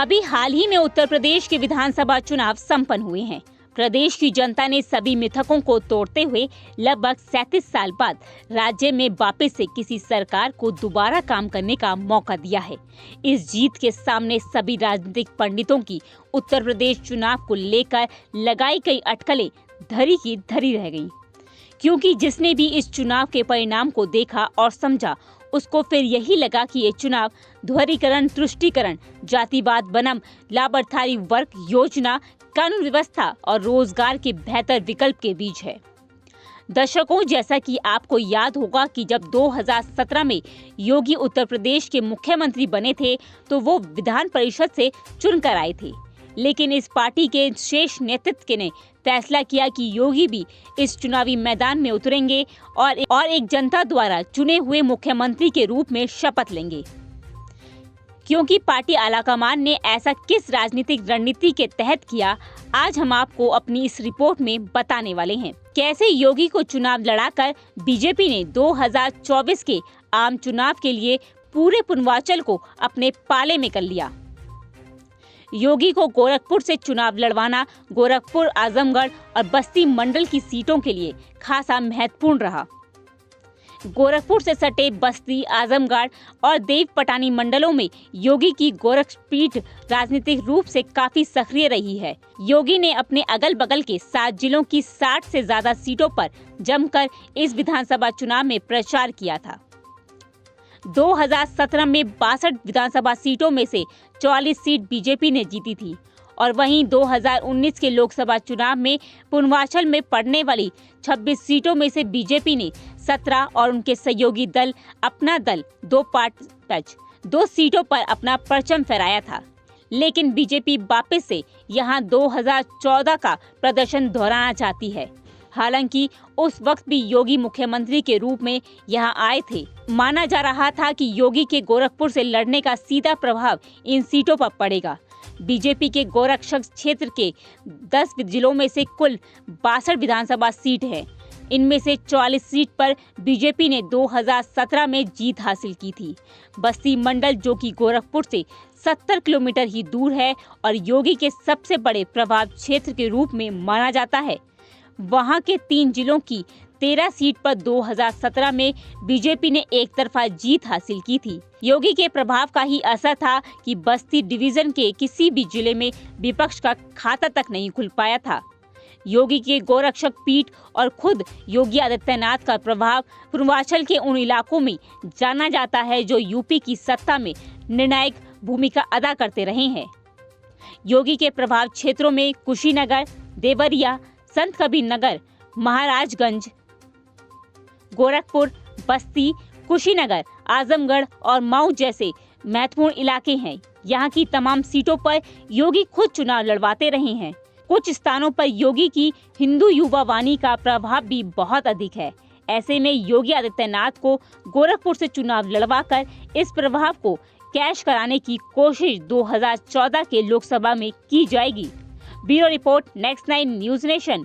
अभी हाल ही में उत्तर प्रदेश के विधानसभा चुनाव संपन्न हुए हैं। प्रदेश की जनता ने सभी मिथकों को तोड़ते हुए लगभग 37 साल बाद राज्य में वापस से किसी सरकार को दोबारा काम करने का मौका दिया है। इस जीत के सामने सभी राजनीतिक पंडितों की उत्तर प्रदेश चुनाव को लेकर लगाई गई अटकलें धरी की धरी रह गईं, क्योंकि जिसने भी इस चुनाव के परिणाम को देखा और समझा उसको फिर यही लगा कि ये चुनाव ध्रुवीकरण, तुष्टीकरण, जातिवाद बनाम लाभार्थी वर्ग योजना, कानून व्यवस्था और रोजगार के बेहतर विकल्प के बीच है। दर्शकों, जैसा कि आपको याद होगा कि जब 2017 में योगी उत्तर प्रदेश के मुख्यमंत्री बने थे तो वो विधान परिषद से चुनकर आए थे, लेकिन इस पार्टी के शेष नेतृत्व ने फैसला किया कि योगी भी इस चुनावी मैदान में उतरेंगे और एक जनता द्वारा चुने हुए मुख्यमंत्री के रूप में शपथ लेंगे। क्योंकि पार्टी आलाकमान ने ऐसा किस राजनीतिक रणनीति के तहत किया, आज हम आपको अपनी इस रिपोर्ट में बताने वाले हैं। कैसे योगी को चुनाव लड़ाकर बीजेपी ने 2024 के आम चुनाव के लिए पूरे पूर्वांचल को अपने पाले में कर लिया। योगी को गोरखपुर से चुनाव लड़वाना गोरखपुर, आजमगढ़ और बस्ती मंडल की सीटों के लिए खासा महत्वपूर्ण रहा। गोरखपुर से सटे बस्ती, आजमगढ़ और देवपटानी मंडलों में योगी की गोरखपीठ राजनीतिक रूप से काफी सक्रिय रही है। योगी ने अपने अगल बगल के 7 जिलों की 60 से ज्यादा सीटों पर जमकर इस विधानसभा चुनाव में प्रचार किया था। 2017 में 62 विधानसभा सीटों में से 44 सीट बीजेपी ने जीती थी और वहीं 2019 के लोकसभा चुनाव में पूर्वांचल में पड़ने वाली 26 सीटों में से बीजेपी ने 17 और उनके सहयोगी दल अपना दल 2 सीटों पर अपना परचम फहराया था। लेकिन बीजेपी वापस से यहां 2014 का प्रदर्शन दोहराना चाहती है। हालांकि उस वक्त भी योगी मुख्यमंत्री के रूप में यहां आए थे। माना जा रहा था कि योगी के गोरखपुर से लड़ने का सीधा प्रभाव इन सीटों पर पड़ेगा। बीजेपी के गोरक्षक क्षेत्र के 10 जिलों में से कुल 62 विधानसभा सीट है। इनमें से 44 सीट पर बीजेपी ने 2017 में जीत हासिल की थी। बस्ती मंडल, जो कि गोरखपुर से 70 किलोमीटर ही दूर है और योगी के सबसे बड़े प्रभाव क्षेत्र के रूप में माना जाता है, वहां के 3 जिलों की 13 सीट पर 2017 में बीजेपी ने एक तरफा जीत हासिल की थी। योगी के प्रभाव का ही असर था कि बस्ती डिवीजन के किसी भी जिले में विपक्ष का खाता तक नहीं खुल पाया था। योगी के गोरक्षक पीठ और खुद योगी आदित्यनाथ का प्रभाव पूर्वांचल के उन इलाकों में जाना जाता है जो यूपी की सत्ता में निर्णायक भूमिका अदा करते रहे हैं। योगी के प्रभाव क्षेत्रों में कुशीनगर, देवरिया, संत कबीर नगर, महाराजगंज, गोरखपुर, बस्ती, कुशीनगर, आजमगढ़ और मऊ जैसे महत्वपूर्ण इलाके हैं। यहाँ की तमाम सीटों पर योगी खुद चुनाव लड़वाते रहे हैं। कुछ स्थानों पर योगी की हिंदू युवा वाणी का प्रभाव भी बहुत अधिक है। ऐसे में योगी आदित्यनाथ को गोरखपुर से चुनाव लड़वाकर इस प्रभाव को कैश कराने की कोशिश 2014 के लोकसभा में की जाएगी। Bureau report, next 9 news nation.